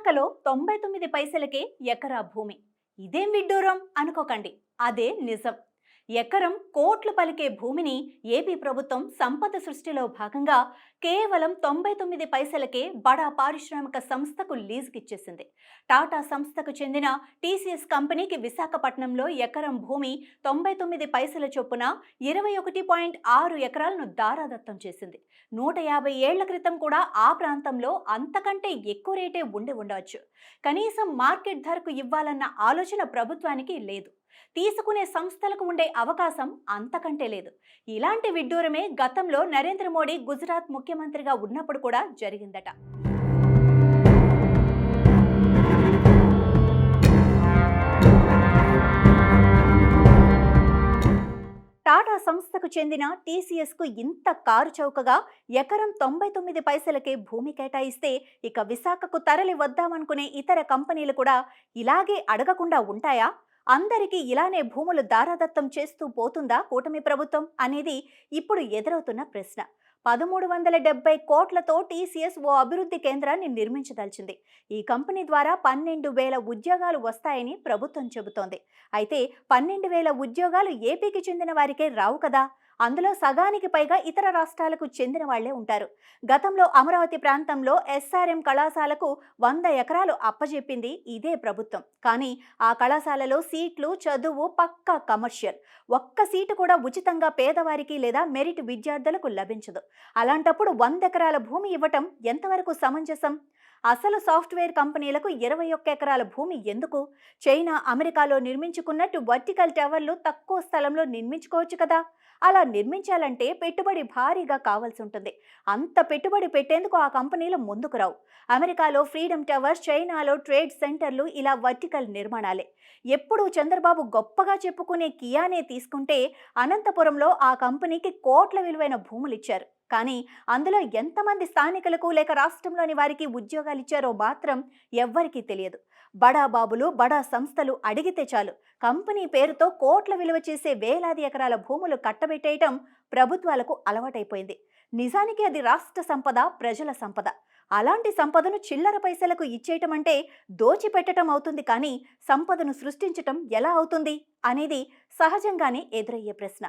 విశాఖలో 99 పైసలకే ఎకరా భూమి. ఇదేం విడ్డూరం అనుకోకండి, అదే నిజం. ఎకరం కోట్లు పలికే భూమిని ఏపీ ప్రభుత్వం సంపద సృష్టిలో భాగంగా కేవలం 99 పైసలకే బడా పారిశ్రామిక సంస్థకు లీజుకిచ్చేసింది. టాటా సంస్థకు చెందిన టీసీఎస్ కంపెనీకి విశాఖపట్నంలో ఎకరం భూమి 99 పైసల చొప్పున 21.6 ఎకరాలను దారాదత్తం చేసింది. 150 ఏళ్ల క్రితం కూడా ఆ ప్రాంతంలో అంతకంటే ఎక్కువ రేటే ఉండి ఉండవచ్చు. కనీసం మార్కెట్ ధరకు ఇవ్వాలన్న ఆలోచన ప్రభుత్వానికి లేదు. తీసుకునే సంస్థలకు ఉండే అవకాశం అంతకంటే లేదు. ఇలాంటి విడ్డూరమే గతంలో నరేంద్ర మోడీ గుజరాత్ ముఖ్యమంత్రిగా ఉన్నప్పుడు కూడా జరిగిందట. టాటా సంస్థకు చెందిన టీసీఎస్కు ఇంత కారు చౌకగా ఎకరం 99 పైసలకే భూమి కేటాయిస్తే ఇక విశాఖకు తరలి వద్దామనుకునే ఇతర కంపెనీలు కూడా ఇలాగే అడగకుండా ఉంటాయా? అందరికీ ఇలానే భూములు దారాదత్తం చేస్తూ పోతుందా కూటమి ప్రభుత్వం అనేది ఇప్పుడు ఎదురవుతున్న ప్రశ్న. 1370 కోట్లతో టీసీఎస్ ఓ అభివృద్ధి కేంద్రాన్ని నిర్మించదలిచింది. ఈ కంపెనీ ద్వారా 12,000 ఉద్యోగాలు వస్తాయని ప్రభుత్వం చెబుతోంది. అయితే 12,000 ఉద్యోగాలు ఏపీకి చెందిన వారికే రావు కదా. అందులో సగానికి పైగా ఇతర రాష్ట్రాలకు చెందిన వాళ్లే ఉంటారు. గతంలో అమరావతి ప్రాంతంలో ఎస్ఆర్ఎం కళాశాలకు 100 ఎకరాలు అప్పజెప్పింది ఇదే ప్రభుత్వం. కానీ ఆ కళాశాలలో సీట్లు, చదువు పక్కా కమర్షియల్. ఒక్క సీటు కూడా ఉచితంగా పేదవారికి లేదా మెరిట్ విద్యార్థులకు లభించదు. అలాంటప్పుడు 100 ఎకరాల భూమి ఇవ్వటం ఎంతవరకు సమంజసం? అసలు సాఫ్ట్వేర్ కంపెనీలకు 21 ఎకరాల భూమి ఎందుకు? చైనా, అమెరికాలో నిర్మించుకున్నట్టు వర్టికల్ టవర్లు తక్కువ స్థలంలో నిర్మించుకోవచ్చు కదా. అలా నిర్మించాలంటే పెట్టుబడి భారీగా కావాల్సి ఉంటుంది. అంత పెట్టుబడి పెట్టేందుకు ఆ కంపెనీలు ముందుకు రావు. అమెరికాలో ఫ్రీడమ్ టవర్స్, చైనాలో ట్రేడ్ సెంటర్లు ఇలా వర్టికల్ నిర్మాణాలే. ఎప్పుడూ చంద్రబాబు గొప్పగా చెప్పుకునే కియానే తీసుకుంటే అనంతపురంలో ఆ కంపెనీకి కోట్ల విలువైన భూములు ఇచ్చారు. కానీ అందులో ఎంతమంది స్థానికులకు లేక రాష్ట్రంలోని వారికి ఉద్యోగాలు ఇచ్చారో మాత్రం ఎవ్వరికీ తెలియదు. బడా బాబులు, బడా సంస్థలు అడిగితే చాలు కంపెనీ పేరుతో కోట్ల విలువ చేసే వేలాది ఎకరాల భూములు కట్టబెట్టేయటం ప్రభుత్వాలకు అలవాటైపోయింది. నిజానికి అది రాష్ట్ర సంపద, ప్రజల సంపద. అలాంటి సంపదను చిల్లర పైసలకు ఇచ్చేయటం అంటే దోచిపెట్టడం అవుతుంది. కానీ సంపదను సృష్టించటం ఎలా అవుతుంది అనేది సహజంగానే ఎదురయ్యే ప్రశ్న.